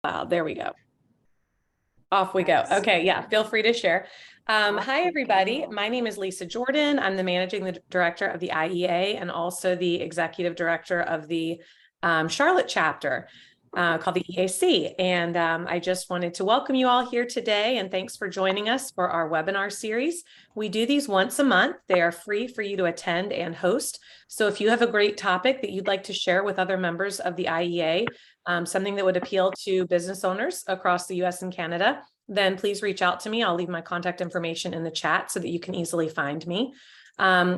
Wow, there we go. Off we go. Okay, yeah, feel free to share. Hi, everybody. My name is Lisa Jordan. I'm the managing director of the IEA and also the executive director of the Charlotte chapter called the EAC. And I just wanted to welcome you all here today, and thanks for joining us for our webinar series. We do these once a month. They are free for you to attend and host. So if you have a great topic that you'd like to share with other members of the IEA, something that would appeal to business owners across the US and Canada, then please reach out to me. I'll leave my contact information in the chat so that you can easily find me.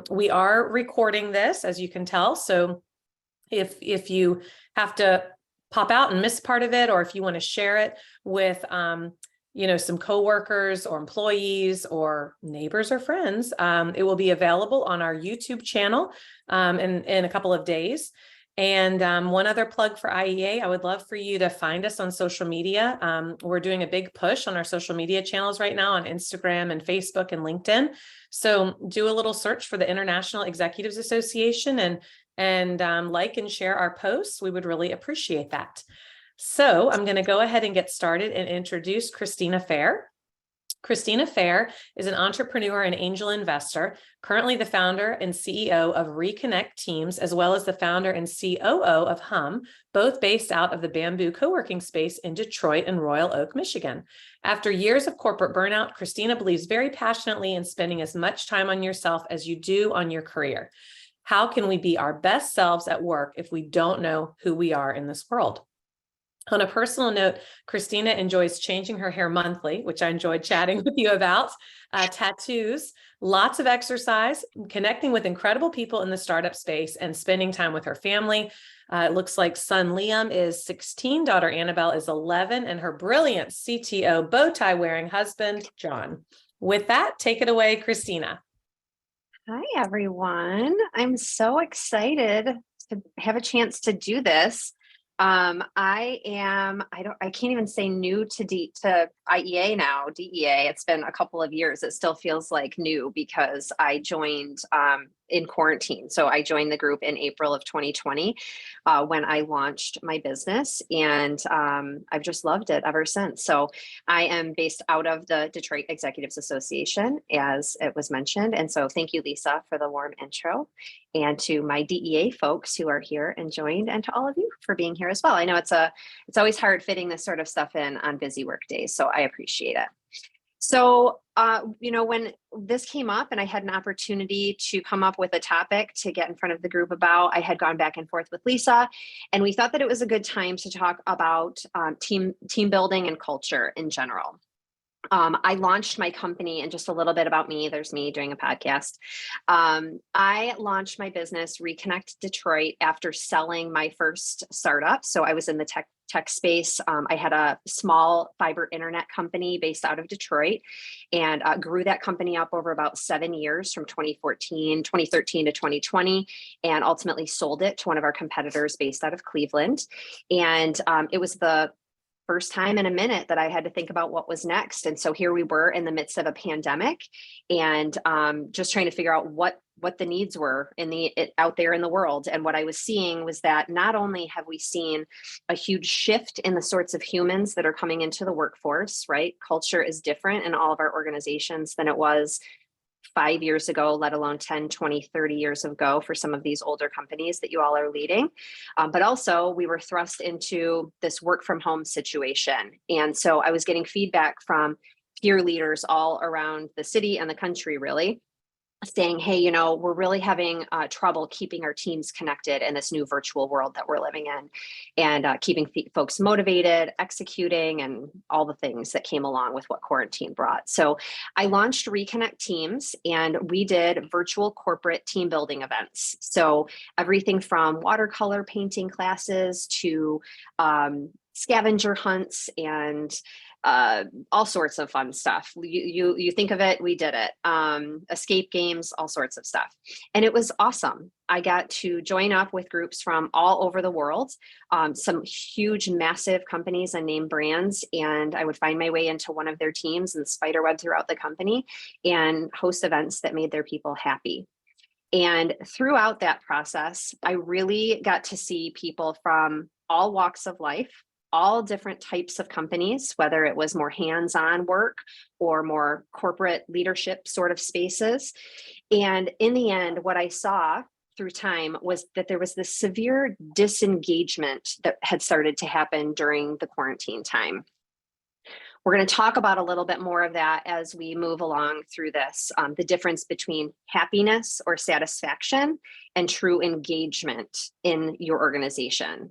We are recording this, as you can tell. So if you have to pop out and miss part of it, or if you want to share it with some coworkers or employees or neighbors or friends, it will be available on our YouTube channel in a couple of days. And one other plug for IEA, I would love for you to find us on social media. We're doing a big push on our social media channels right now on Instagram and Facebook and LinkedIn. So do a little search for the International Executives Association and like and share our posts. We would really appreciate that. So I'm going to go ahead and get started and introduce Christina Fair. Christina Fair is an entrepreneur and angel investor, currently the founder and CEO of Reconnect Teams, as well as the founder and COO of Hum, both based out of the Bamboo co-working space in Detroit and Royal Oak, Michigan. After years of corporate burnout, Christina believes very passionately in spending as much time on yourself as you do on your career. How can we be our best selves at work if we don't know who we are in this world? On a personal note, Christina enjoys changing her hair monthly, which I enjoyed chatting with you about, tattoos, lots of exercise, connecting with incredible people in the startup space, and spending time with her family. It looks like son Liam is 16, daughter Annabelle is 11, and her brilliant CTO bow tie wearing husband, John. With that, take it away, Christina. Hi, everyone. I'm so excited to have a chance to do this. I can't even say new to IEA now, DEA. It's been a couple of years. It still feels like new because I joined in quarantine. So I joined the group in April of 2020 when I launched my business, and I've just loved it ever since. So I am based out of the Detroit Executives Association, as it was mentioned. And so thank you, Lisa, for the warm intro, and to my DEA folks who are here and joined, and to all of you for being here as well. I know it's always hard fitting this sort of stuff in on busy work days, so I appreciate it. So, when this came up and I had an opportunity to come up with a topic to get in front of the group about, I had gone back and forth with Lisa, and we thought that it was a good time to talk about team building and culture in general. I launched my company, and just a little bit about me. There's me doing a podcast. I launched my business, Reconnect Detroit, after selling my first startup. So I was in the tech space. I had a small fiber internet company based out of Detroit, and grew that company up over about 7 years from 2013 to 2020, and ultimately sold it to one of our competitors based out of Cleveland. And it was the first time in a minute that I had to think about what was next. And so here we were in the midst of a pandemic, and just trying to figure out what the needs were out there in the world. And what I was seeing was that not only have we seen a huge shift in the sorts of humans that are coming into the workforce, right? Culture is different in all of our organizations than it was 5 years ago, let alone 10, 20, 30 years ago for some of these older companies that you all are leading. But also we were thrust into this work from home situation. And so I was getting feedback from peer leaders all around the city and the country, really, saying, hey, we're really having trouble keeping our teams connected in this new virtual world that we're living in, and keeping folks motivated, executing, and all the things that came along with what quarantine brought. So I launched Reconnect Teams, and we did virtual corporate team building events. So everything from watercolor painting classes to scavenger hunts and all sorts of fun stuff. You think of it, we did it. Escape games, all sorts of stuff. And it was awesome. I got to join up with groups from all over the world, some huge, massive companies and name brands. And I would find my way into one of their teams and spiderweb throughout the company and host events that made their people happy. And throughout that process, I really got to see people from all walks of life, all different types of companies, whether it was more hands-on work or more corporate leadership sort of spaces. And in the end, what I saw through time was that there was this severe disengagement that had started to happen during the quarantine time. We're going to talk about a little bit more of that as we move along through this, the difference between happiness or satisfaction and true engagement in your organization.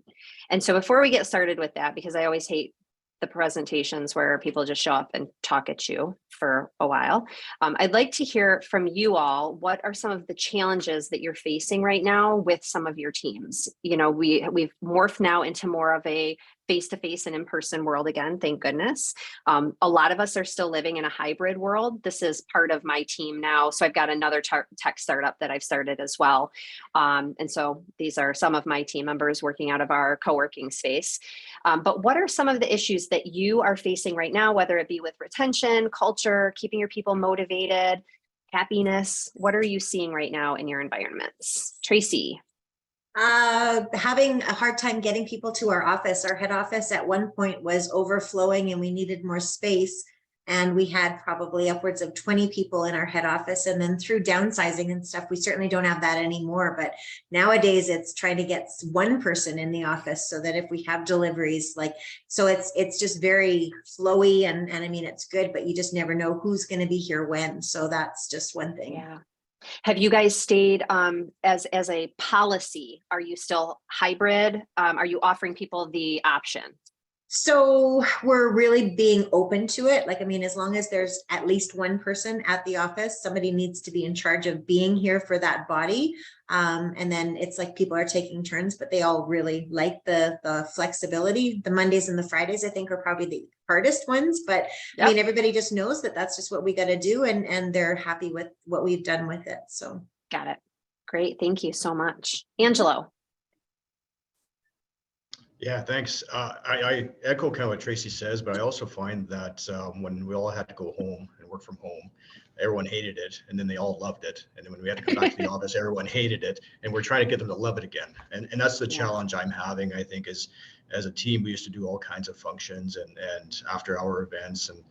And so before we get started with that, because I always hate the presentations where people just show up and talk at you for a while, I'd like to hear from you all. What are some of the challenges that you're facing right now with some of your teams? You know, we've morphed now into more of a face-to-face and in-person world again, thank goodness. A lot of us are still living in a hybrid world. This is part of my team now. So I've got another tech startup that I've started as well. And so these are some of my team members working out of our co-working space. But what are some of the issues that you are facing right now, whether it be with retention, culture, keeping your people motivated, happiness? What are you seeing right now in your environments? Tracy. Having a hard time getting people to our office. Our head office at one point was overflowing and we needed more space. And we had probably upwards of 20 people in our head office. And then through downsizing and stuff, we certainly don't have that anymore. But nowadays it's trying to get one person in the office so that if we have deliveries, so it's just very flowy and I mean, it's good, but you just never know who's going to be here when. So that's just one thing. Yeah. Have you guys stayed as a policy? Are you still hybrid? Are you offering people the option? So we're really being open to it. I mean, as long as there's at least one person at the office, somebody needs to be in charge of being here for that body. And then it's like people are taking turns, but they all really like the flexibility. The Mondays and the Fridays, I think, are probably the hardest ones, but yep. I mean, everybody just knows that that's just what we got to do. And they're happy with what we've done with it. So. Got it. Great. Thank you so much. Angelo. Yeah, thanks. I echo kind of what Tracy says, but I also find that when we all had to go home and work from home, everyone hated it, and then they all loved it. And then when we had to come back to the office, everyone hated it, and we're trying to get them to love it again. And that's the challenge I'm having, I think, is as a team, we used to do all kinds of functions and after hour events and,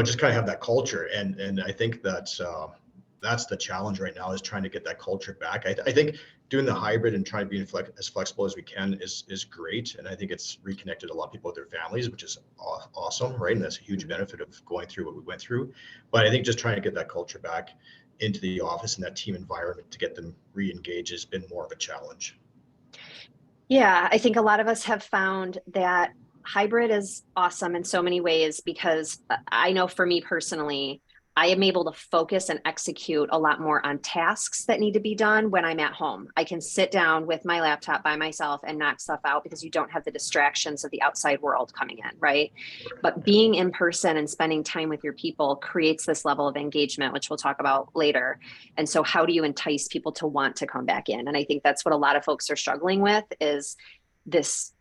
just kind of have that culture. And I think that's the challenge right now, is trying to get that culture back. I think doing the hybrid and trying to be as flexible as we can is great. And I think it's reconnected a lot of people with their families, which is awesome, right? And that's a huge benefit of going through what we went through. But I think just trying to get that culture back into the office and that team environment to get them re-engaged has been more of a challenge. Yeah, I think a lot of us have found that hybrid is awesome in so many ways, because I know for me personally, I am able to focus and execute a lot more on tasks that need to be done when I'm at home. I can sit down with my laptop by myself and knock stuff out because you don't have the distractions of the outside world coming in, right? But being in person and spending time with your people creates this level of engagement, which we'll talk about later. And so how do you entice people to want to come back in? And I think that's what a lot of folks are struggling with, is this,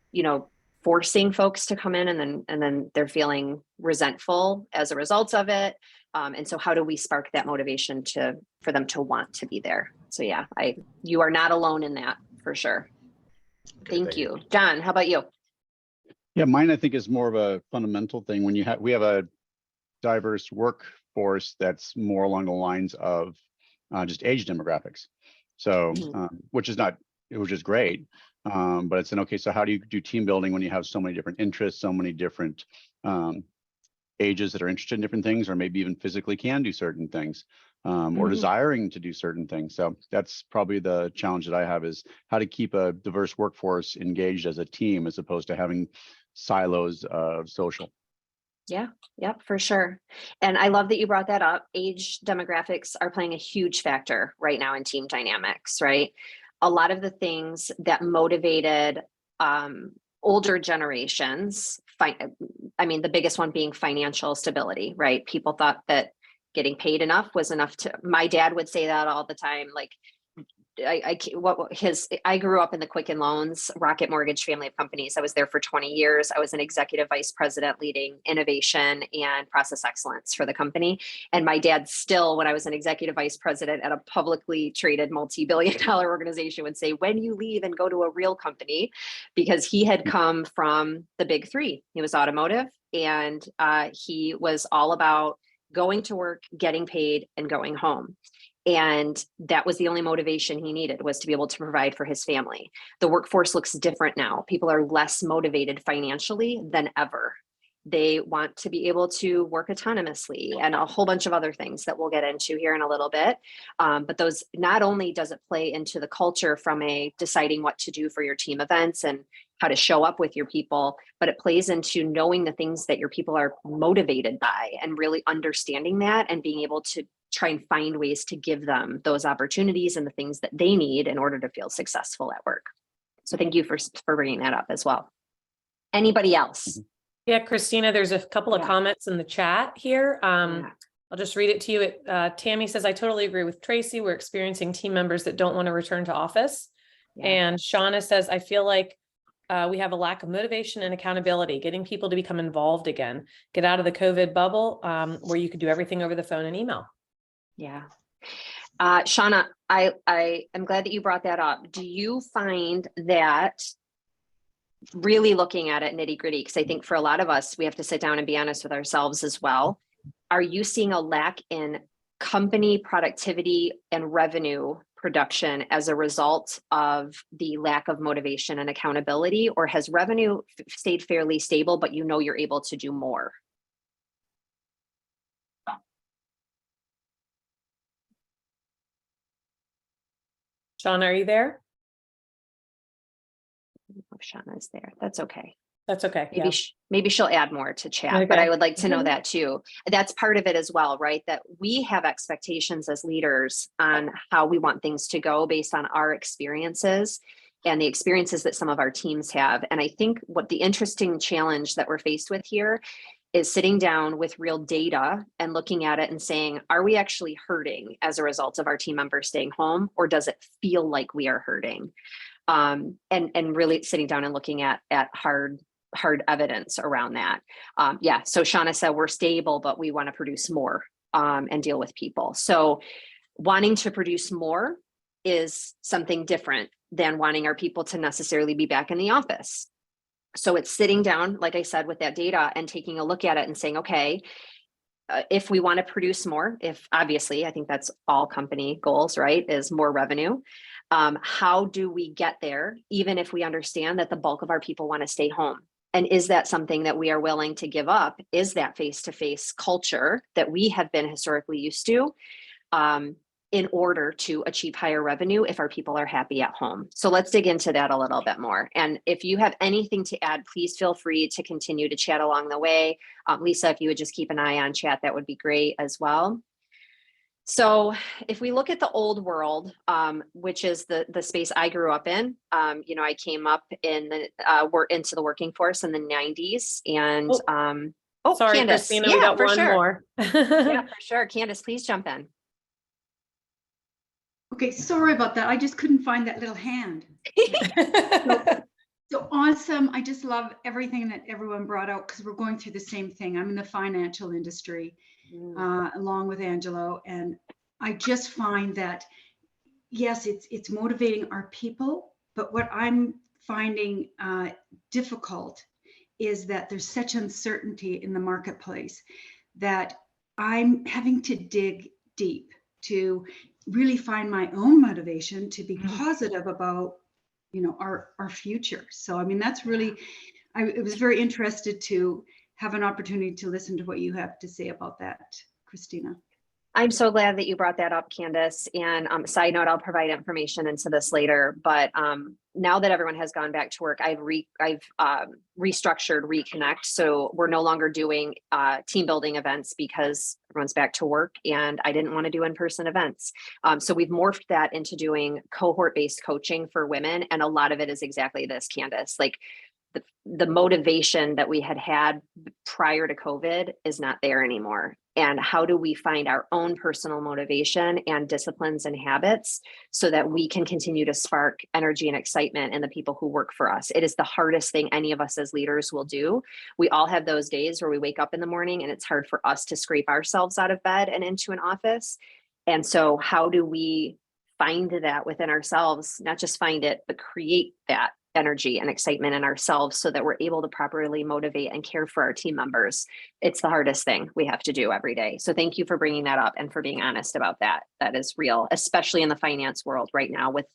forcing folks to come in and then they're feeling resentful as a result of it. And so how do we spark that motivation for them to want to be there? So yeah, you are not alone in that, for sure. Okay, thank you. John, how about you? Yeah, mine I think is more of a fundamental thing. When we have a diverse workforce that's more along the lines of just age demographics. So which is great. But it's okay, so how do you do team building when you have so many different interests, so many different ages that are interested in different things, or maybe even physically can do certain things, or desiring to do certain things. So that's probably the challenge that I have, is how to keep a diverse workforce engaged as a team, as opposed to having silos of social. Yeah, for sure. And I love that you brought that up. Age demographics are playing a huge factor right now in team dynamics, right? A lot of the things that motivated older generations, the biggest one being financial stability, right? People thought that getting paid enough was enough my dad would say that all the time, I grew up in the Quicken Loans, Rocket Mortgage family of companies. I was there for 20 years. I was an executive vice president leading innovation and process excellence for the company. And my dad still, when I was an executive vice president at a publicly traded multi-billion-dollar organization, would say, when you leave and go to a real company, because he had come from the big three. He was automotive, and he was all about going to work, getting paid, and going home. And that was the only motivation he needed, was to be able to provide for his family. The workforce looks different now. People are less motivated financially than ever. They want to be able to work autonomously and a whole bunch of other things that we'll get into here in a little bit. But those, not only does it play into the culture from a deciding what to do for your team events and how to show up with your people, but it plays into knowing the things that your people are motivated by and really understanding that and being able to try and find ways to give them those opportunities and the things that they need in order to feel successful at work. So thank you for bringing that up as well. Anybody else? Yeah, Christina, there's a couple of comments in the chat here. I'll just read it to you. Tammy says, I totally agree with Tracy. We're experiencing team members that don't want to return to office. Yeah. And Shauna says, I feel like we have a lack of motivation and accountability, getting people to become involved again, get out of the COVID bubble where you could do everything over the phone and email. Yeah. Shauna, I am glad that you brought that up. Do you find that, really looking at it nitty gritty, because I think for a lot of us, we have to sit down and be honest with ourselves as well. Are you seeing a lack in company productivity and revenue production as a result of the lack of motivation and accountability, or has revenue stayed fairly stable, but you know you're able to do more? Shauna, are you there? If Shauna's there, that's okay. That's okay. Maybe she'll add more to chat, okay. But I would like to know that too. That's part of it as well, right? That we have expectations as leaders on how we want things to go based on our experiences and the experiences that some of our teams have. And I think what the interesting challenge that we're faced with here is sitting down with real data and looking at it and saying, are we actually hurting as a result of our team members staying home, or does it feel like we are hurting? And really sitting down and looking at hard evidence around that. Yeah, so Shauna said we're stable, but we want to produce more and deal with people. So wanting to produce more is something different than wanting our people to necessarily be back in the office. So it's sitting down, like I said, with that data and taking a look at it and saying, okay, if we want to produce more, if obviously, I think that's all company goals, right, is more revenue. How do we get there, even if we understand that the bulk of our people want to stay home? And is that something that we are willing to give up? Is that face-to-face culture that we have been historically used to in order to achieve higher revenue if our people are happy at home? So let's dig into that a little bit more. And if you have anything to add, please feel free to continue to chat along the way. Lisa, if you would just keep an eye on chat, that would be great as well. So if we look at the old world, which is the space I grew up in, I came up in into the working force in the 90s. And sorry, Candace. Christina, we got one more. Yeah, for sure. Candace, please jump in. Okay, sorry about that. I just couldn't find that little hand. So awesome. I just love everything that everyone brought out, because we're going through the same thing. I'm in the financial industry along with Angelo. And I just find that, yes, it's motivating our people. But what I'm finding difficult is that there's such uncertainty in the marketplace that I'm having to dig deep to really find my own motivation to be positive about, our future. So, I mean, that's really, I was very interested to have an opportunity to listen to what you have to say about that, Christina. I'm so glad that you brought that up, Candace. And side note, I'll provide information into this later. But now that everyone has gone back to work, I've restructured Reconnect. So we're no longer doing team building events because everyone's back to work, and I didn't want to do in-person events. So we've morphed that into doing cohort-based coaching for women, and a lot of it is exactly this, Candace. Like the motivation that we had prior to COVID is not there anymore. and how do we find our own personal motivation and disciplines and habits so that we can continue to spark energy and excitement in the people who work for us. It is the hardest thing any of us as leaders will do. We all have those days where we wake up in the morning and it's hard for us to scrape ourselves out of bed and into an office. And so how do we find that within ourselves, not just find it, but create that energy and excitement in ourselves so that we're able to properly motivate and care for our team members. It's the hardest thing we have to do every day. So thank you for bringing that up and for being honest about that. That is real, especially in the finance world right now with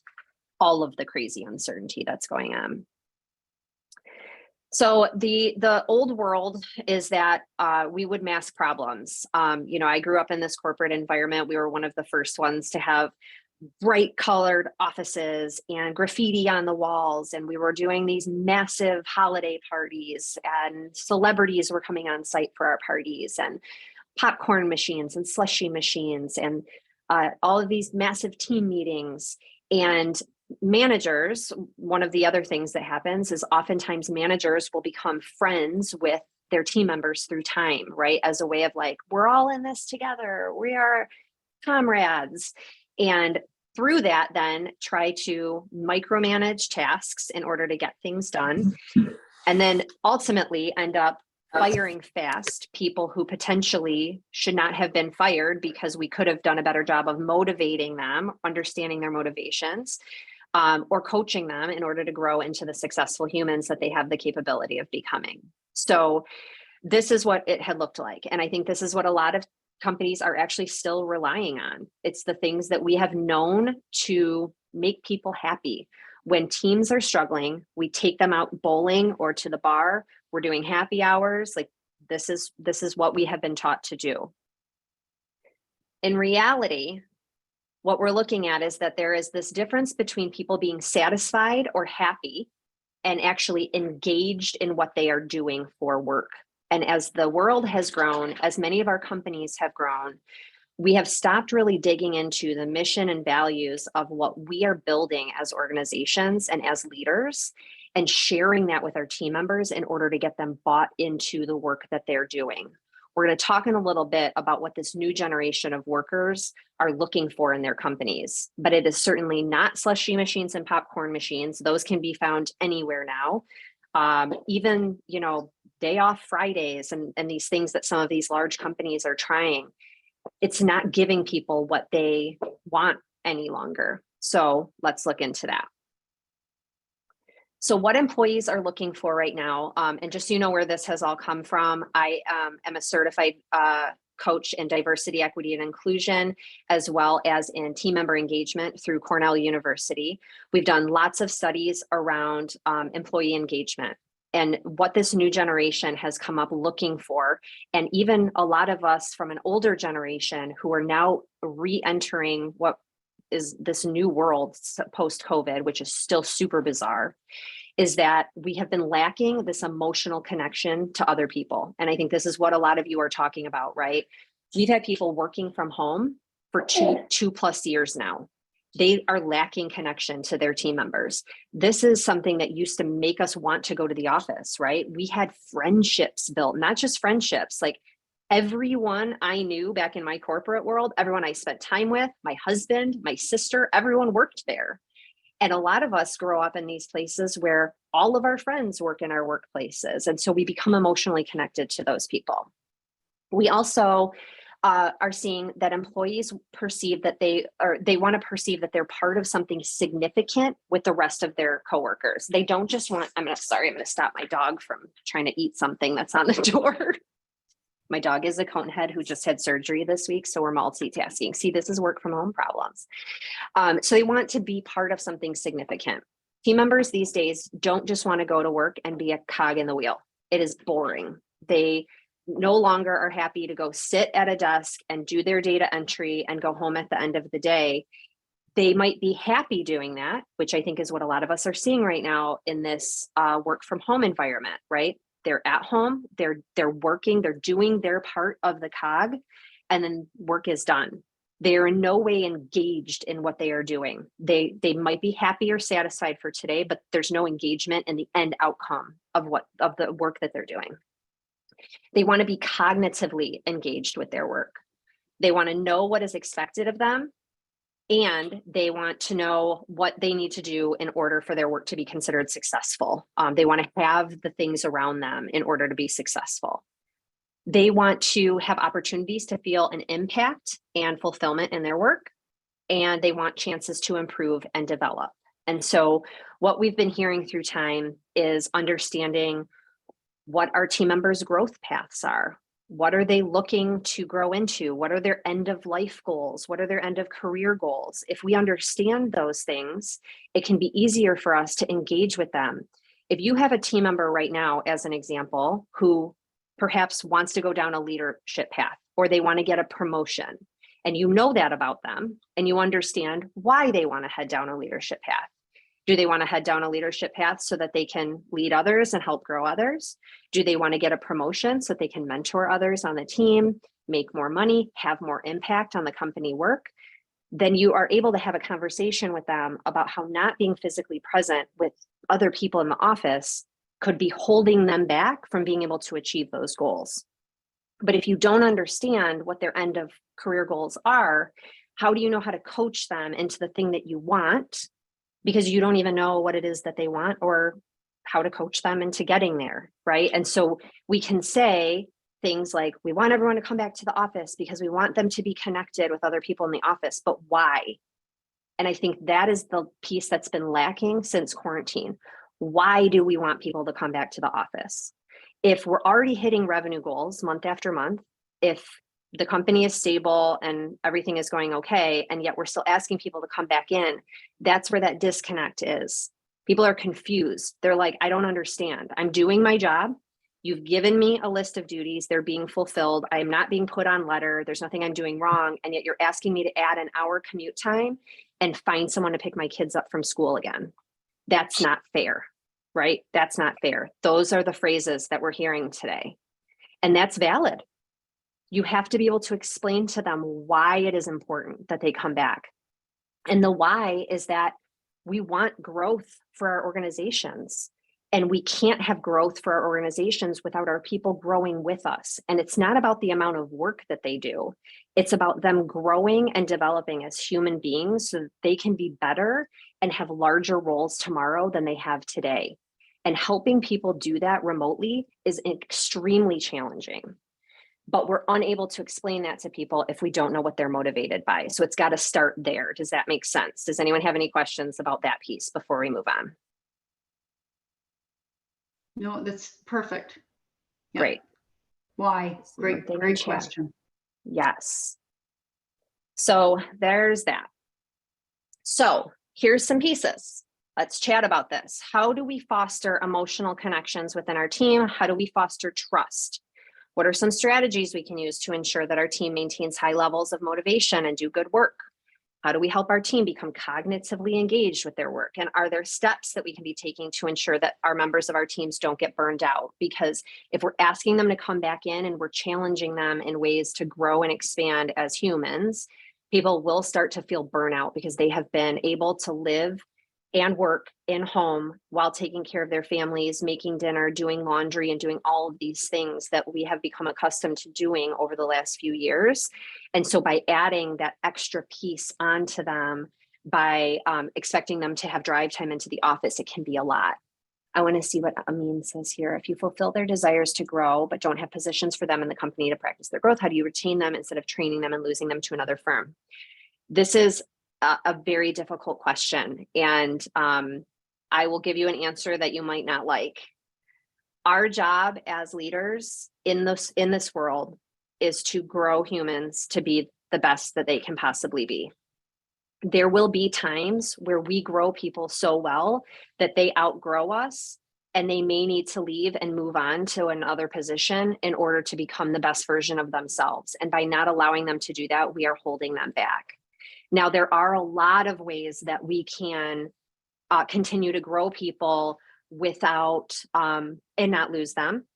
all of the crazy uncertainty that's going on. So the old world is that we would mask problems. I grew up in this corporate environment. We were one of the first ones to have bright colored offices and graffiti on the walls. And we were doing these massive holiday parties and celebrities were coming on site for our parties and popcorn machines and slushy machines and all of these massive team meetings. And managers, one of the other things that happens is oftentimes managers will become friends with their team members through time, right? As a way of like, we're all in this together. We are comrades. And through that, then try to micromanage tasks in order to get things done. And then ultimately end up firing fast people who potentially should not have been fired because we could have done a better job of motivating them, understanding their motivations, or coaching them in order to grow into the successful humans that they have the capability of becoming. So this is what it had looked like. And I think this is what a lot of companies are actually still relying on. It's the things that we have known to make people happy. When teams are struggling, we take them out bowling or to the bar. We're doing happy hours. Like this is what we have been taught to do. In reality, what we're looking at is that there is this difference between people being satisfied or happy and actually engaged in what they are doing for work. And as the world has grown, as many of our companies have grown, we have stopped really digging into the mission and values of what we are building as organizations and as leaders and sharing that with our team members in order to get them bought into the work that they're doing. We're going to talk in a little bit about what this new generation of workers are looking for in their companies, but it is certainly not slushy machines and popcorn machines. Those can be found anywhere now. Even, day off Fridays and these things that some of these large companies are trying, it's not giving people what they want any longer. So let's look into that. So what employees are looking for right now, and just so you know where this has all come from, I am a certified coach in diversity, equity, and inclusion, as well as in team member engagement through Cornell University. We've done lots of studies around employee engagement and what this new generation has come up looking for. And even a lot of us from an older generation who are now re-entering what is this new world post-COVID, which is still super bizarre, is that we have been lacking this emotional connection to other people. And I think this is what a lot of you are talking about, right? We've had people working from home for two plus years now. They are lacking connection to their team members. This is something that used to make us want to go to the office, right? We had friendships built, not just friendships, like everyone I knew back in my corporate world, everyone I spent time with, my husband, my sister, everyone worked there. And a lot of us grow up in these places where all of our friends work in our workplaces. And so we become emotionally connected to those people. We also are seeing that employees perceive that they want to perceive that they're part of something significant with the rest of their coworkers. They don't just want, I'm going to stop my dog from trying to eat something that's on the door. My dog is a cone head who just had surgery this week. So we're multitasking. See, this is work from home problems. So they want to be part of something significant. Team members these days don't just want to go to work and be a cog in the wheel. It is boring. They no longer are happy to go sit at a desk and do their data entry and go home at the end of the day. They might be happy doing that, which I think is what a lot of us are seeing right now in this work from home environment, right? They're at home, they're working, they're doing their part of the cog, and then work is done. They are in no way engaged in what they are doing. They might be happy or satisfied for today, but there's no engagement in the end outcome of the work that they're doing. They want to be cognitively engaged with their work. They want to know what is expected of them, and they want to know what they need to do in order for their work to be considered successful. They want to have the things around them in order to be successful. They want to have opportunities to feel an impact and fulfillment in their work, and they want chances to improve and develop. And so what we've been hearing through time is understanding what our team members' growth paths are. What are they looking to grow into? What are their end of life goals? What are their end of career goals? If we understand those things, it can be easier for us to engage with them. If you have a team member right now, as an example, who perhaps wants to go down a leadership path, or they want to get a promotion, and you know that about them, and you understand why they want to head down a leadership path. Do they want to head down a leadership path so that they can lead others and help grow others? Do they want to get a promotion so that they can mentor others on the team, make more money, have more impact on the company work? Then you are able to have a conversation with them about how not being physically present with other people in the office could be holding them back from being able to achieve those goals. But if you don't understand what their end of career goals are, how do you know how to coach them into the thing that you want? Because you don't even know what it is that they want or how to coach them into getting there, right? And so we can say things like, we want everyone to come back to the office because we want them to be connected with other people in the office, but why? And I think that is the piece that's been lacking since quarantine. Why do we want people to come back to the office? If we're already hitting revenue goals month after month, if the company is stable and everything is going okay, and yet we're still asking people to come back in, that's where that disconnect is. People are confused. They're like, I don't understand. I'm doing my job. You've given me a list of duties. They're being fulfilled. I'm not being put on letter. There's nothing I'm doing wrong. And yet you're asking me to add an hour commute time and find someone to pick my kids up from school again. That's not fair, right? That's not fair. Those are the phrases that we're hearing today. And that's valid. You have to be able to explain to them why it is important that they come back. And the why is that we want growth for our organizations. And we can't have growth for our organizations without our people growing with us. And it's not about the amount of work that they do. It's about them growing and developing as human beings so that they can be better and have larger roles tomorrow than they have today. And helping people do that remotely is extremely challenging. But we're unable to explain that to people if we don't know what they're motivated by. So it's got to start there. Does that make sense? Does anyone have any questions about that piece before we move on? No, that's perfect. Yeah. Great. Why? Great, Something in great chat. question. Yes. So there's that. So here's some pieces. Let's chat about this. How do we foster emotional connections within our team? How do we foster trust? What are some strategies we can use to ensure that our team maintains high levels of motivation and do good work? How do we help our team become cognitively engaged with their work? And are there steps that we can be taking to ensure that our members of our teams don't get burned out? Because if we're asking them to come back in and we're challenging them in ways to grow and expand as humans, people will start to feel burnout because they have been able to live and work in home while taking care of their families, making dinner, doing laundry, and doing all of these things that we have become accustomed to doing over the last few years. And so by adding that extra piece onto them, by expecting them to have drive time into the office, it can be a lot. I want to see what Amin says here. If you fulfill their desires to grow, but don't have positions for them in the company to practice their growth, how do you retain them instead of training them and losing them to another firm? This is a very difficult question. And I will give you an answer that you might not like. Our job as leaders in this world is to grow humans to be the best that they can possibly be. There will be times where we grow people so well that they outgrow us and they may need to leave and move on to another position in order to become the best version of themselves. And by not allowing them to do that, we are holding them back. Now, there are a lot of ways that we can continue to grow people without and not lose them.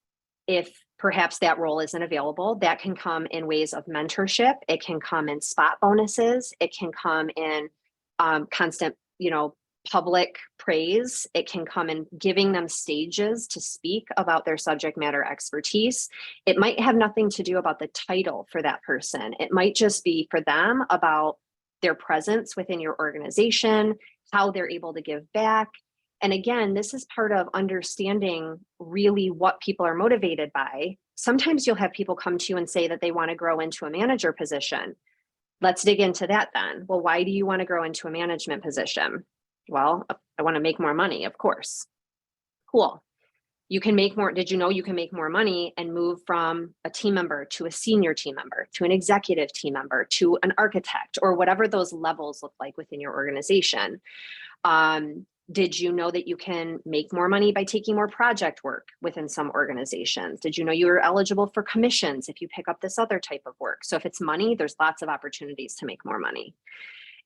If perhaps that role isn't available, that can come in ways of mentorship. It can come in spot bonuses. It can come in constant, public praise. It can come in giving them stages to speak about their subject matter expertise. It might have nothing to do about the title for that person. It might just be for them about their presence within your organization, how they're able to give back. And again, this is part of understanding really what people are motivated by. Sometimes you'll have people come to you and say that they want to grow into a manager position. Let's dig into that then. Well, why do you want to grow into a management position? Well, I want to make more money, of course. Cool. You can make more. Did you know you can make more money and move from a team member to a senior team member, to an executive team member, to an architect, or whatever those levels look like within your organization? Did you know that you can make more money by taking more project work within some organizations? Did you know you were eligible for commissions if you pick up this other type of work? So if it's money, there's lots of opportunities to make more money.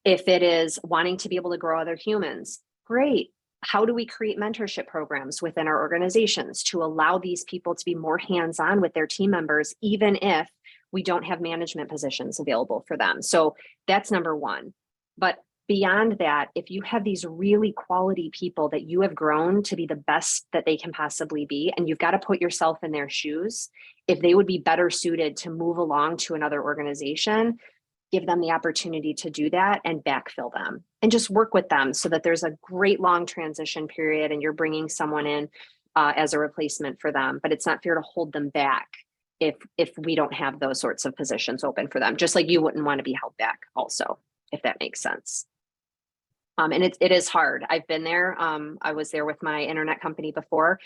If it is wanting to be able to grow other humans, great. How do we create mentorship programs within our organizations to allow these people to be more hands-on with their team members, even if we don't have management positions available for them? So that's number one. But beyond that, if you have these really quality people that you have grown to be the best that they can possibly be, and you've got to put yourself in their shoes, if they would be better suited to move along to another organization, give them the opportunity to do that and backfill them and just work with them so that there's a great long transition period and you're bringing someone in as a replacement for them. But it's not fair to hold them back if we don't have those sorts of positions open for them, just like you wouldn't want to be held back also, if that makes sense. And it is hard. I've been there. I was there with my internet company before.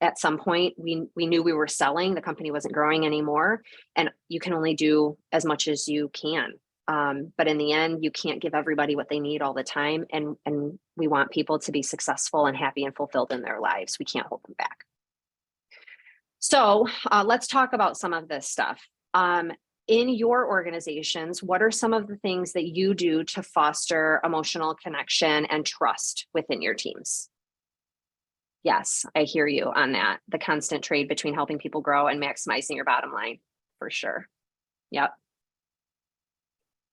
At some point, we knew we were selling. The company wasn't growing anymore, and you can only do as much as you can. But in the end, you can't give everybody what they need all the time. And we want people to be successful and happy and fulfilled in their lives. We can't hold them back. So let's talk about some of this stuff. In your organizations, what are some of the things that you do to foster emotional connection and trust within your teams? Yes, I hear you on that. The constant trade between helping people grow and maximizing your bottom line, for sure. Yep.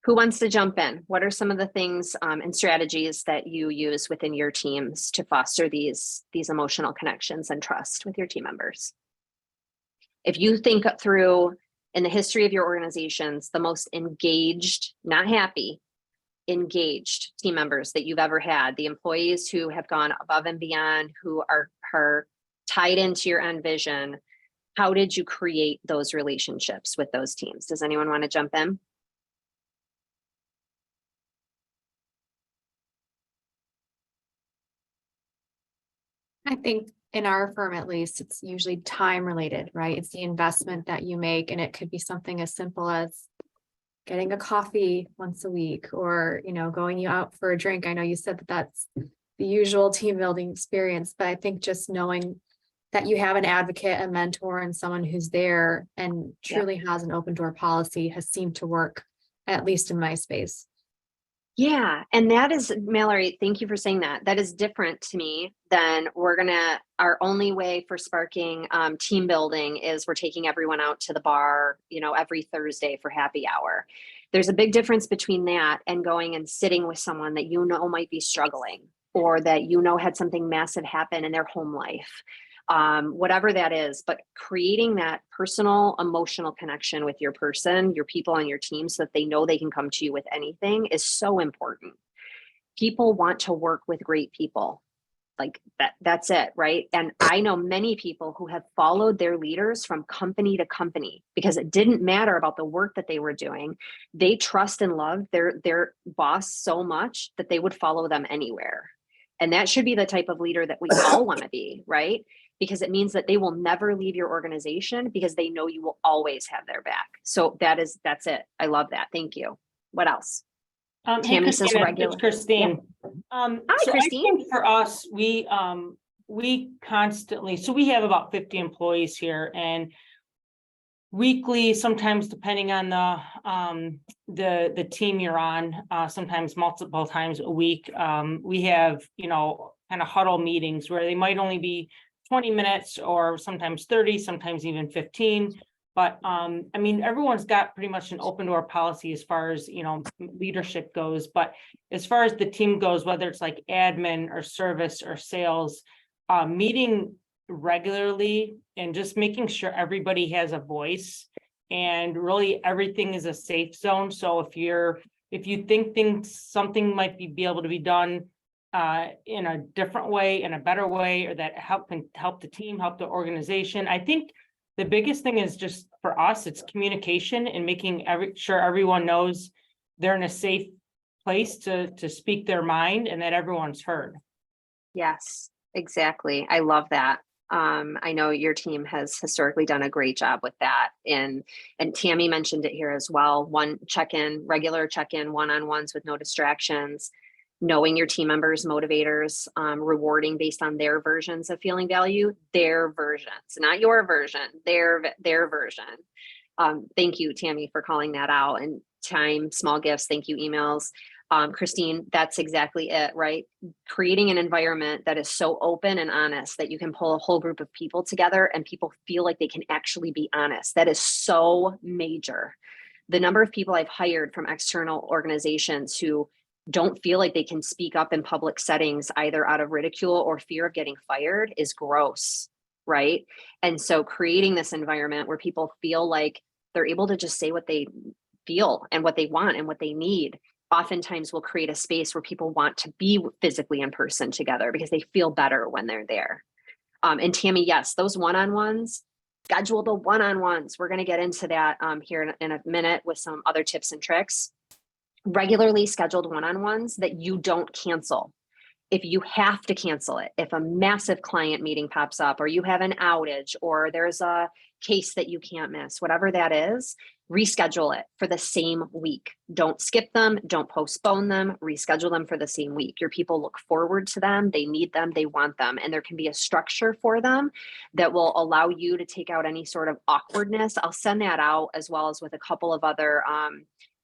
Who wants to jump in? What are some of the things and strategies that you use within your teams to foster these emotional connections and trust with your team members? If you think through in the history of your organizations, the most engaged, not happy, engaged team members that you've ever had, the employees who have gone above and beyond, who are tied into your end vision, how did you create those relationships with those teams? Does anyone want to jump in? I think in our firm, at least, it's usually time related, right? It's the investment that you make, and it could be something as simple as getting a coffee once a week, or, going you out for a drink. I know you said that that's the usual team building experience, but I think just knowing that you have an advocate, a mentor, and someone who's there and truly has an open door policy has seemed to work, at least in my space. Yeah. And that is, Mallory, thank you for saying that. That is different to me than our only way for sparking team building is we're taking everyone out to the bar, every Thursday for happy hour. There's a big difference between that and going and sitting with someone that might be struggling, or that had something massive happen in their home life. Whatever that is, but creating that personal emotional connection with your people on your team, so that they know they can come to you with anything, is so important. People want to work with great people like that. That's it. Right. And I know many people who have followed their leaders from company to company because it didn't matter about the work that they were doing. They trust and love their boss so much that they would follow them anywhere. And that should be the type of leader that we all want to be, right? Because it means that they will never leave your organization because they know you will always have their back. So that's it. I love that. Thank you. What else? Tammy says regular. It's Christine. Yeah. Hi, Christine. I think for us, we constantly, so we have about 50 employees here, and weekly, sometimes depending on the team you're on, sometimes multiple times a week, we have, kind of huddle meetings where they might only be 20 minutes or sometimes 30, sometimes even 15, But I mean, everyone's got pretty much an open door policy as far as, you know, leadership goes. But as far as the team goes, whether it's like admin or service or sales, meeting regularly and just making sure everybody has a voice, and really everything is a safe zone. So if you think something might be able to be done in a different way, in a better way, or that can help the team, help the organization, I think the biggest thing is just for us, it's communication and making sure everyone knows they're in a safe place to speak their mind and that everyone's heard. Yes, exactly. I love that. I know your team has historically done a great job with that. And Tammy mentioned it here as well. One check-in, regular check-in, one-on-ones with no distractions, knowing your team members, motivators, rewarding based on their versions of feeling value, their versions, not your version, their version. Thank you, Tammy, for calling that out. And time, small gifts, thank you emails. Christine, that's exactly it, right? Creating an environment that is so open and honest that you can pull a whole group of people together and people feel like they can actually be honest. That is so major. The number of people I've hired from external organizations who don't feel like they can speak up in public settings, either out of ridicule or fear of getting fired, is gross, right? And so creating this environment where people feel like they're able to just say what they feel and what they want and what they need, oftentimes will create a space where people want to be physically in person together because they feel better when they're there. And Tammy, yes, those one-on-ones, schedule the one-on-ones. We're going to get into that here in a minute with some other tips and tricks. Regularly scheduled one-on-ones that you don't cancel. If you have to cancel it, if a massive client meeting pops up or you have an outage or there's a case that you can't miss, whatever that is, reschedule it for the same week. Don't skip them, don't postpone them, reschedule them for the same week. Your people look forward to them, they need them, they want them, and there can be a structure for them that will allow you to take out any sort of awkwardness. I'll send that out as well as with a couple of other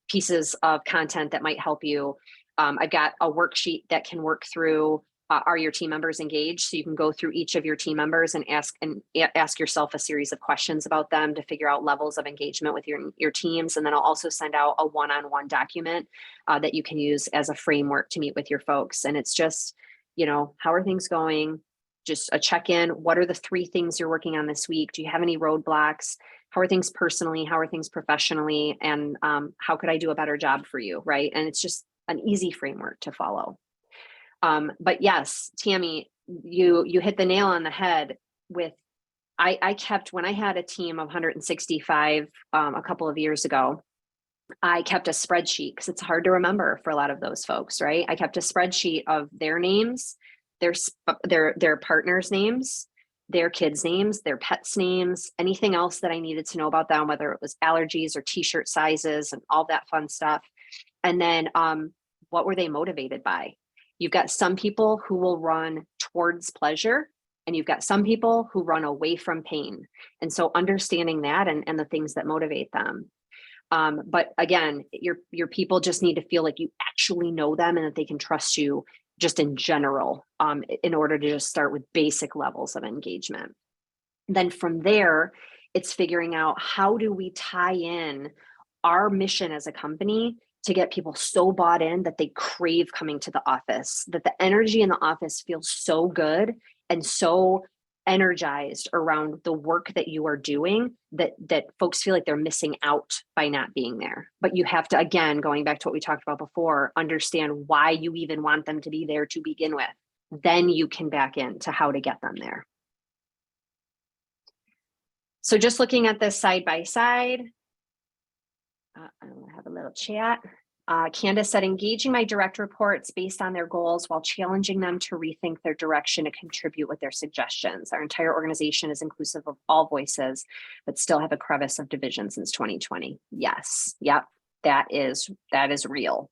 pieces of content that might help you. I've got a worksheet that can work through are your team members engaged? So you can go through each of your team members and ask yourself a series of questions about them to figure out levels of engagement with your teams. And then I'll also send out a one-on-one document that you can use as a framework to meet with your folks. And it's just, you know, how are things going? Just a check-in. What are the 3 things you're working on this week? Do you have any roadblocks? How are things personally? How are things professionally? And how could I do a better job for you? Right. And it's just an easy framework to follow. But yes, Tammy, you hit the nail on the head with, I kept, when I had a team of 165 a couple of years ago, I kept a spreadsheet because it's hard to remember for a lot of those folks, right? I kept a spreadsheet of their names, their partners' names, their kids' names, their pets' names, anything else that I needed to know about them, whether it was allergies or t-shirt sizes and all that fun stuff. And then what were they motivated by? You've got some people who will run towards pleasure, and you've got some people who run away from pain. And so understanding that and the things that motivate them. But again, your people just need to feel like you actually know them and that they can trust you just in general, in order to just start with basic levels of engagement. Then from there, it's figuring out how do we tie in our mission as a company to get people so bought in that they crave coming to the office, that the energy in the office feels so good and so energized around the work that you are doing that folks feel like they're missing out by not being there. But you have to, again, going back to what we talked about before, understand why you even want them to be there to begin with. Then you can back into how to get them there. So just looking at this side by side, I'm going to have a little chat. Candace said, engaging my direct reports based on their goals while challenging them to rethink their direction to contribute with their suggestions. Our entire organization is inclusive of all voices, but still have a crevice of division since 2020. Yes. Yep. That is real.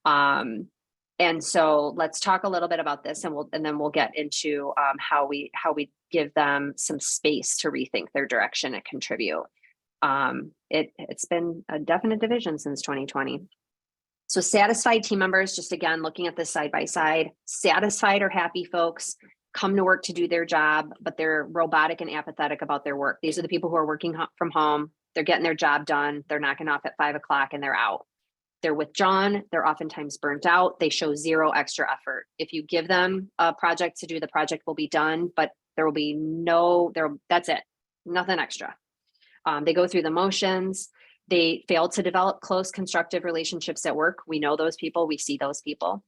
And so let's talk a little bit about this, and then we'll get into how we give them some space to rethink their direction and contribute. It's been a definite division since 2020. So satisfied team members, just again, looking at this side by side, satisfied or happy folks, come to work to do their job, but they're robotic and apathetic about their work. These are the people who are working from home. They're getting their job done. They're knocking off at 5 o'clock and they're out. They're withdrawn. They're oftentimes burnt out. They show zero extra effort. If you give them a project to do, the project will be done, but there will be that's it. Nothing extra. They go through the motions. They fail to develop close, constructive relationships at work. We know those people. We see those people.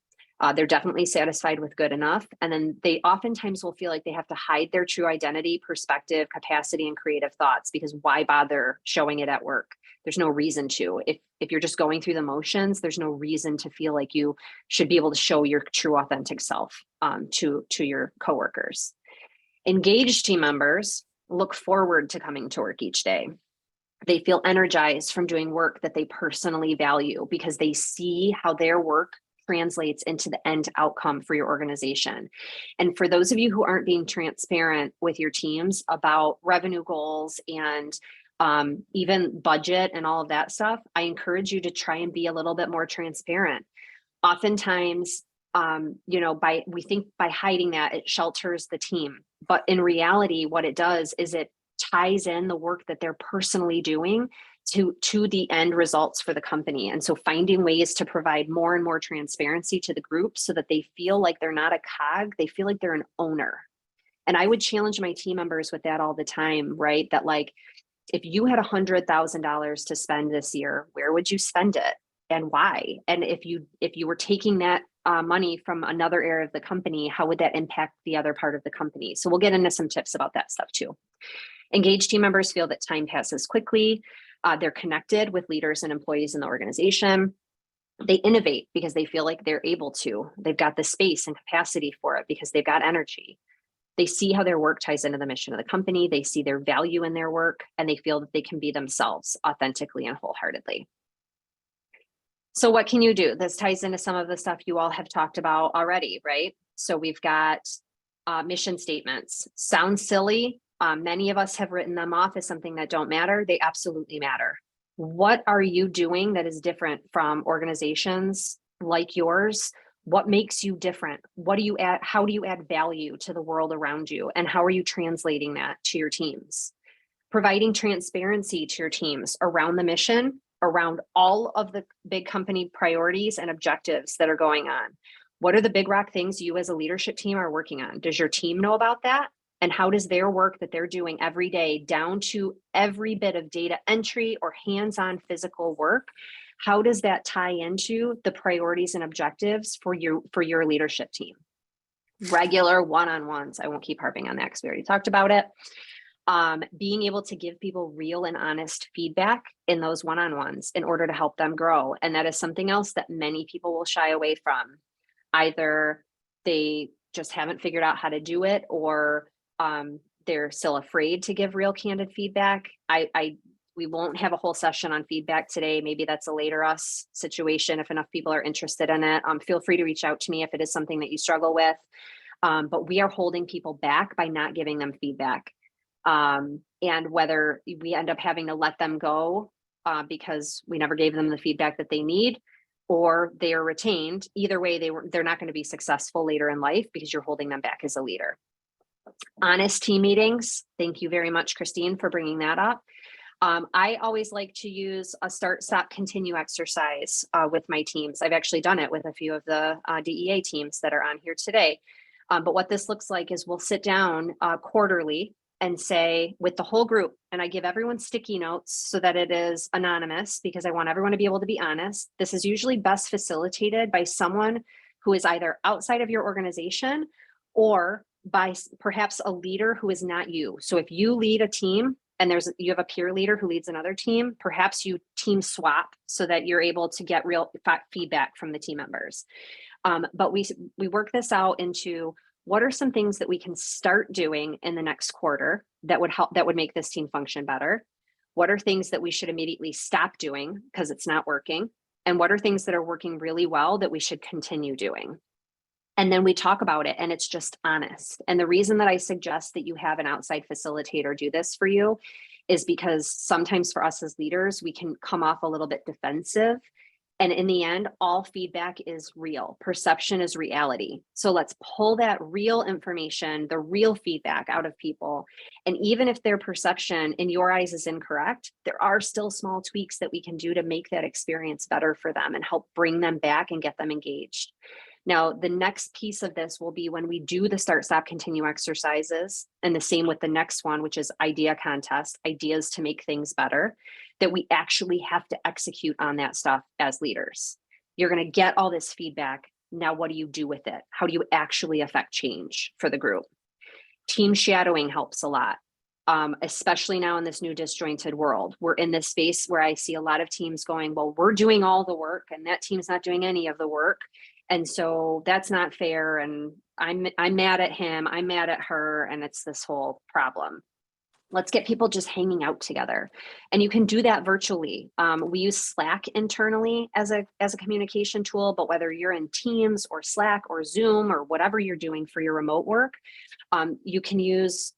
They're definitely satisfied with good enough. And then they oftentimes will feel like they have to hide their true identity, perspective, capacity, and creative thoughts, because why bother showing it at work? There's no reason to. If you're just going through the motions, there's no reason to feel like you should be able to show your true authentic self to your coworkers. Engaged team members look forward to coming to work each day. They feel energized from doing work that they personally value because they see how their work translates into the end outcome for your organization. And for those of you who aren't being transparent with your teams about revenue goals and even budget and all of that stuff, I encourage you to try and be a little bit more transparent. Oftentimes, we think by hiding that, it shelters the team. But in reality, what it does is it ties in the work that they're personally doing to the end results for the company. And so finding ways to provide more and more transparency to the group so that they feel like they're not a cog, they feel like they're an owner. And I would challenge my team members with that all the time, right? That like, if you had $100,000 to spend this year, where would you spend it and why? And if you were taking that money from another area of the company, how would that impact the other part of the company? So we'll get into some tips about that stuff too. Engaged team members feel that time passes quickly. They're connected with leaders and employees in the organization. They innovate because they feel like they're able to. They've got the space and capacity for it because they've got energy. They see how their work ties into the mission of the company. They see their value in their work, and they feel that they can be themselves authentically and wholeheartedly. So what can you do? This ties into some of the stuff you all have talked about already, right? So we've got mission statements. Sounds silly. Many of us have written them off as something that don't matter. They absolutely matter. What are you doing that is different from organizations like yours? What makes you different? What do you add? How do you add value to the world around you? And how are you translating that to your teams? Providing transparency to your teams around the mission, around all of the big company priorities and objectives that are going on. What are the big rock things you as a leadership team are working on? Does your team know about that? And how does their work that they're doing every day, down to every bit of data entry or hands-on physical work, how does that tie into the priorities and objectives for your leadership team? Regular one-on-ones. I won't keep harping on that because we already talked about it. Being able to give people real and honest feedback in those one-on-ones in order to help them grow. And that is something else that many people will shy away from. Either they just haven't figured out how to do it, or they're still afraid to give real candid feedback. We won't have a whole session on feedback today. Maybe that's a later us situation if enough people are interested in it. Feel free to reach out to me if it is something that you struggle with. But we are holding people back by not giving them feedback. And whether we end up having to let them go because we never gave them the feedback that they need, or they are retained, either way, they're not going to be successful later in life because you're holding them back as a leader. Honest team meetings. Thank you very much, Christine, for bringing that up. I always like to use a start, stop, continue exercise with my teams. I've actually done it with a few of the DEA teams that are on here today. But what this looks like is we'll sit down quarterly and say with the whole group, and I give everyone sticky notes so that it is anonymous because I want everyone to be able to be honest. This is usually best facilitated by someone who is either outside of your organization or by perhaps a leader who is not you. So if you lead a team and you have a peer leader who leads another team, perhaps you team swap so that you're able to get real feedback from the team members. But we work this out into what are some things that we can start doing in the next quarter that would make this team function better? What are things that we should immediately stop doing because it's not working? And what are things that are working really well that we should continue doing? And then we talk about it and it's just honest. And the reason that I suggest that you have an outside facilitator do this for you is because sometimes for us as leaders, we can come off a little bit defensive And in the end, all feedback is real. Perception is reality. So let's pull that real information, the real feedback out of people. And even if their perception in your eyes is incorrect, there are still small tweaks that we can do to make that experience better for them and help bring them back and get them engaged. Now, the next piece of this will be when we do the start, stop, continue exercises, and the same with the next one, which is idea contest, ideas to make things better, that we actually have to execute on that stuff as leaders. You're going to get all this feedback. Now, what do you do with it? How do you actually affect change for the group? Team shadowing helps a lot, especially now in this new disjointed world. We're in this space where I see a lot of teams going, well, we're doing all the work and that team's not doing any of the work. And so that's not fair. And I'm mad at him, I'm mad at her, and it's this whole problem. Let's get people just hanging out together. And you can do that virtually. We use Slack internally as a communication tool, but whether you're in Teams or Slack or Zoom or whatever you're doing for your remote work, you can use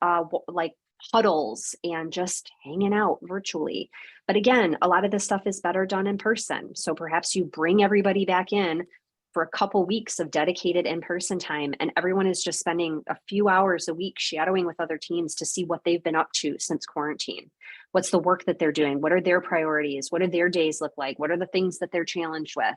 like huddles and just hanging out virtually. But again, a lot of this stuff is better done in person. So perhaps you bring everybody back in for a couple weeks of dedicated in-person time, and everyone is just spending a few hours a week shadowing with other teams to see what they've been up to since quarantine. What's the work that they're doing? What are their priorities? What do their days look like? What are the things that they're challenged with?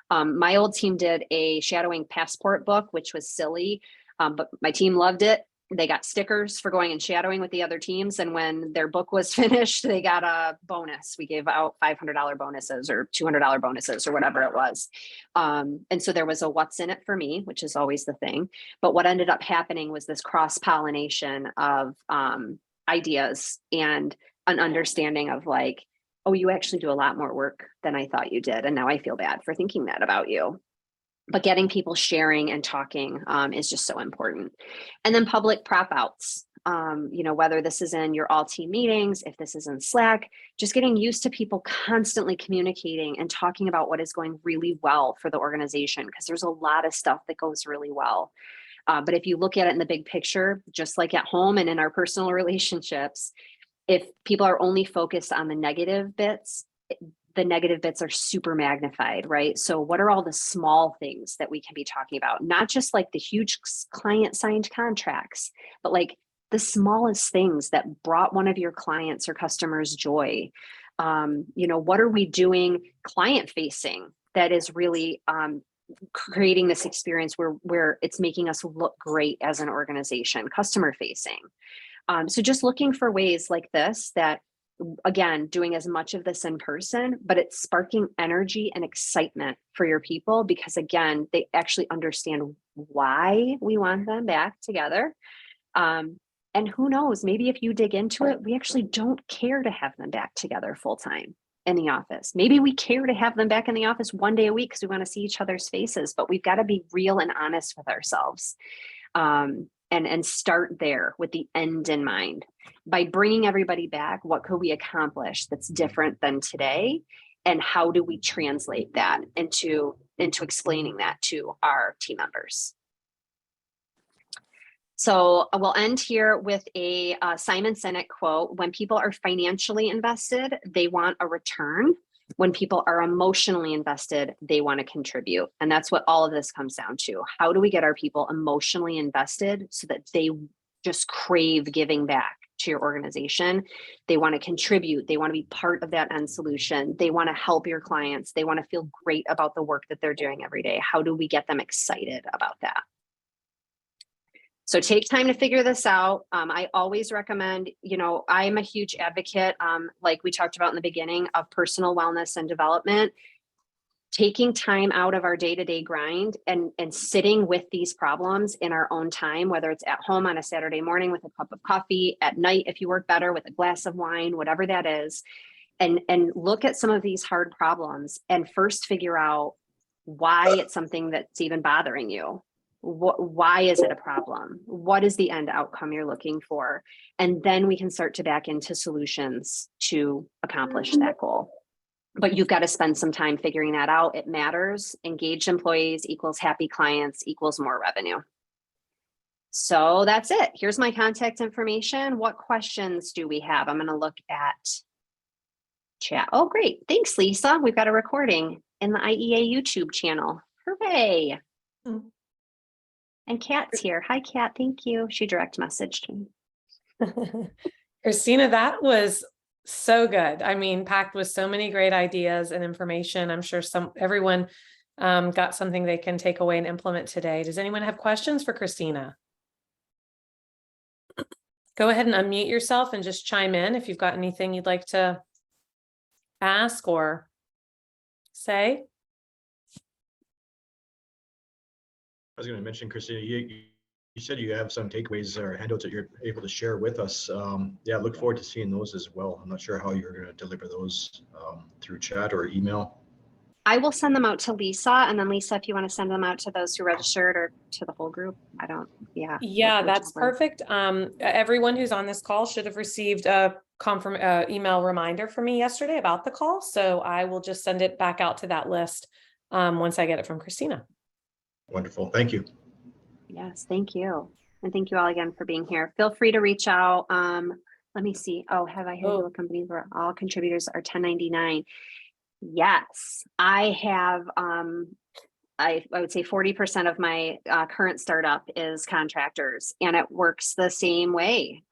My old team did a shadowing passport book, which was silly, but my team loved it. They got stickers for going and shadowing with the other teams. And when their book was finished, they got a bonus. We gave out $500 bonuses or $200 bonuses or whatever it was. And so there was a what's in it for me, which is always the thing. But what ended up happening was this cross-pollination of ideas and an understanding of like, oh, you actually do a lot more work than I thought you did. And now I feel bad for thinking that about you. But getting people sharing and talking is just so important. And then public prop outs, whether this is in your all team meetings, if this is in Slack, just getting used to people constantly communicating and talking about what is going really well for the organization, because there's a lot of stuff that goes really well. But if you look at it in the big picture, just like at home and in our personal relationships, if people are only focused on the negative bits are super magnified, right? So what are all the small things that we can be talking about? Not just like the huge client signed contracts, but like the smallest things that brought one of your clients or customers joy. What are we doing client facing that is really creating this experience where it's making us look great as an organization, customer facing. So just looking for ways like this that, again, doing as much of this in person, but it's sparking energy and excitement for your people because, again, they actually understand why we want them back together. And who knows, maybe if you dig into it, we actually don't care to have them back together full time in the office. Maybe we care to have them back in the office one day a week because we want to see each other's faces, but we've got to be real and honest with ourselves. And start there with the end in mind. By bringing everybody back, what could we accomplish that's different than today? And how do we translate that into explaining that to our team members? So we'll end here with a Simon Sinek quote. When people are financially invested, they want a return. When people are emotionally invested, they want to contribute. And that's what all of this comes down to. How do we get our people emotionally invested so that they just crave giving back to your organization? They want to contribute. They want to be part of that end solution. They want to help your clients. They want to feel great about the work that they're doing every day. How do we get them excited about that? So take time to figure this out. I always recommend, I'm a huge advocate, like we talked about in the beginning, of personal wellness and development. Taking time out of our day-to-day grind and sitting with these problems in our own time, whether it's at home on a Saturday morning with a cup of coffee, at night if you work better with a glass of wine, whatever that is, and look at some of these hard problems and first figure out why it's something that's even bothering you. Why is it a problem? What is the end outcome you're looking for? And then we can start to back into solutions to accomplish that goal. But you've got to spend some time figuring that out. It matters. Engaged employees equals happy clients equals more revenue. So that's it. Here's my contact information. What questions do we have? I'm going to look at chat. Oh, great. Thanks, Lisa. We've got a recording. in the IEA YouTube channel. Hooray. Mm. And Kat's here. Hi, Kat. Thank you. She direct messaged me. Christina, that was so good. I mean, packed with so many great ideas and information. I'm sure everyone got something they can take away and implement today. Does anyone have questions for Christina? Go ahead and unmute yourself and just chime in if you've got anything you'd like to ask or say. I was going to mention, Christina, you said you have some takeaways or handouts that you're able to share with us. Yeah, look forward to seeing those as well. I'm not sure how you're going to deliver those through chat or email. I will send them out to Lisa, and then Lisa, if you want to send them out to those who registered or to the whole group, Yeah, that's whichever. perfect. Everyone who's on this call should have received a email reminder from me yesterday about the call. So I will just send it back out to that list once I get it from Christina. Wonderful. Thank you. Yes, thank you. And thank you all again for being here. Feel free to reach out. Let me see. Oh, have I heard what companies where all contributors are 1099? Yes, I have. I would say 40% of my current startup is contractors, and it works the same way.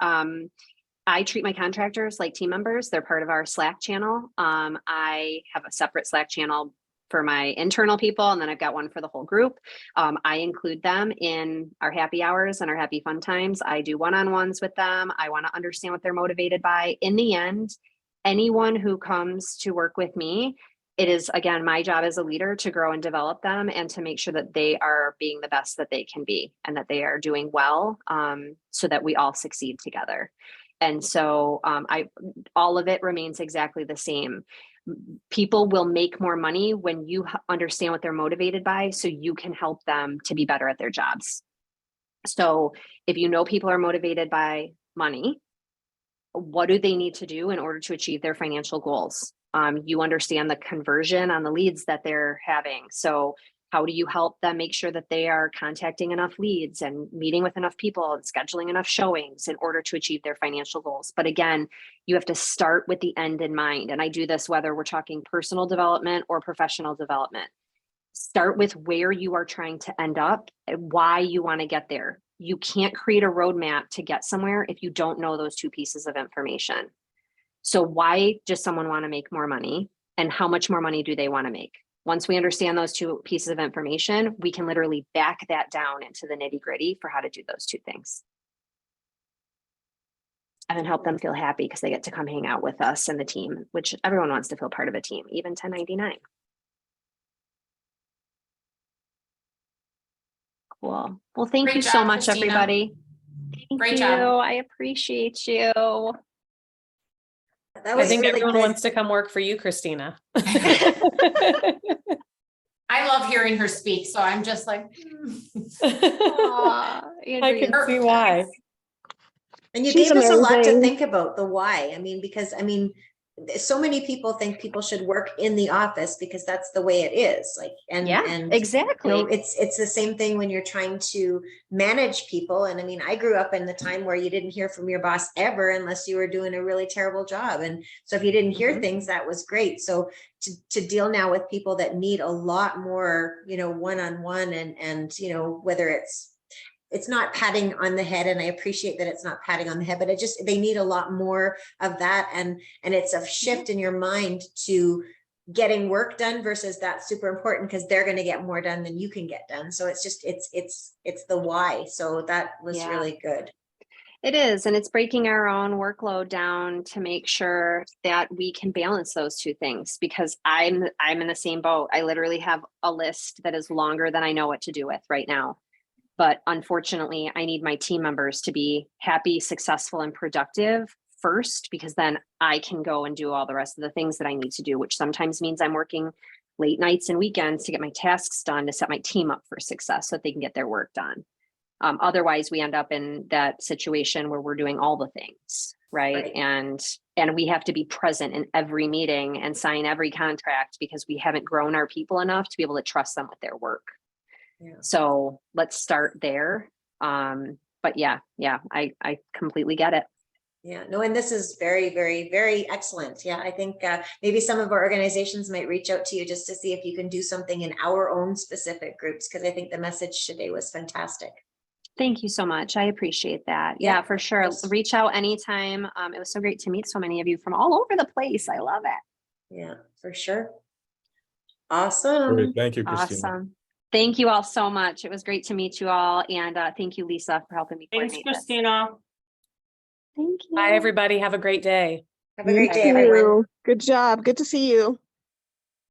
I treat my contractors like team members. They're part of our Slack channel. I have a separate Slack channel for my internal people, and then I've got one for the whole group. I include them in our happy hours and our happy fun times. I do one-on-ones with them. I want to understand what they're motivated by. In the end, anyone who comes to work with me, it is, again, my job as a leader to grow and develop them and to make sure that they are being the best that they can be and that they are doing well, so that we all succeed together. And so all of it remains exactly the same. People will make more money when you understand what they're motivated by, so you can help them to be better at their jobs. So if you know people are motivated by money, what do they need to do in order to achieve their financial goals? You understand the conversion on the leads that they're having. So how do you help them make sure that they are contacting enough leads and meeting with enough people and scheduling enough showings in order to achieve their financial goals? But again, you have to start with the end in mind. And I do this whether we're talking personal development or professional development. Start with where you are trying to end up and why you want to get there. You can't create a roadmap to get somewhere if you don't know those two pieces of information. So why does someone want to make more money, and how much more money do they want to make? Once we understand those two pieces of information, we can literally back that down into the nitty-gritty for how to do those two things. And then help them feel happy because they get to come hang out with us and the team, which everyone wants to feel part of a team, even 1099. Cool. Well, thank Great you job, so much, Christina. everybody. Thank Great you. job. I appreciate you. That I was think really everyone good. wants to come work for you, Christina. I love hearing her speak, so I'm just like, Aw, I can see why. And you She's gave us a lot to amazing. think about, the why. I mean, because so many people think people should work in the office because that's the way it is. Like, and exactly. you know, it's the same thing when you're trying to manage people. And I mean, I grew up in the time where you didn't hear from your boss ever unless you were doing a really terrible job. And so if you didn't hear things, that was great. So to deal now with people that need a lot more, you know, one-on-one and you know, whether it's not patting on the head, and I appreciate that it's not patting on the head, but they need a lot more of that. And it's a shift in your mind to getting work done versus that's super important because they're going to get more done than you can get done. So it's just, it's the why. So that was really good. It is. And it's breaking our own workload down to make sure that we can balance those two things, because I'm in the same boat. I literally have a list that is longer than I know what to do with right now. But unfortunately, I need my team members to be happy, successful, and productive first, because then I can go and do all the rest of the things that I need to do, which sometimes means I'm working late nights and weekends to get my tasks done, to set my team up for success so that they can get their work done. Otherwise, we end up in that situation where we're doing all the things, right? And we have to be present in every meeting and sign every contract because we haven't grown our people enough to be able to trust them with their work. So let's start there. But yeah, I completely get it. Yeah, no, and this is very, very, very excellent. Yeah, I think maybe some of our organizations might reach out to you just to see if you can do something in our own specific groups, because I think the message today was fantastic. Thank you so much. I appreciate that. Yeah, Yeah, for sure. course. Reach out anytime. It was so great to meet so many of you from all over the place. I love it. Yeah, for sure. Awesome. Great. Thank you, Christina. Awesome. Thank you all so much. It was great to meet you all. And thank you, Lisa, for helping me Thanks, coordinate this. Christina. Thank you. Bye, everybody. Have a great day. Have a great You day, everyone. Good job. Good to see you.